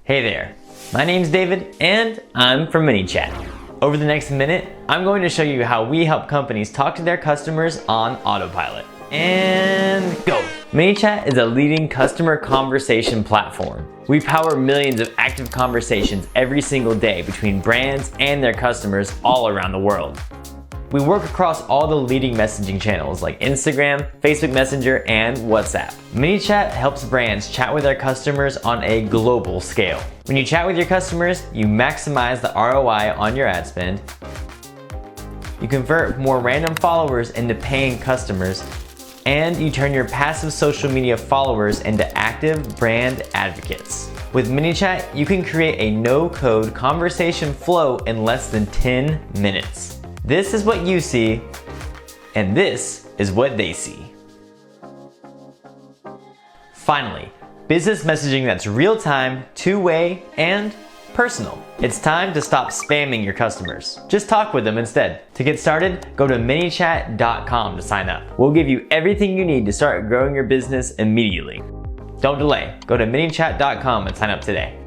Hey there, my name's David and I'm from Manychat. Over the next minute, I'm going to show you how we help companies talk to their customers on autopilot. And go! Manychat is a leading customer conversation platform. We power millions of active conversations every single day between brands and their customers all around the world. We work across all the leading messaging channels like Instagram, Facebook Messenger, and WhatsApp. Manychat helps brands chat with their customers on a global scale. When you chat with your customers, you maximize the ROI on your ad spend. You convert more random followers into paying customers, and you turn your passive social media followers into active brand advocates. With Manychat, you can create a no-code conversation flow in less than 10 minutes. This is what you see, and this is what they see. Finally, business messaging that's real-time, two-way, and personal. It's time to stop spamming your customers. Just talk with them instead. To get started, go to Manychat.com to sign up. We'll give you everything you need to start growing your business immediately. Don't delay. Go to Manychat.com and sign up today.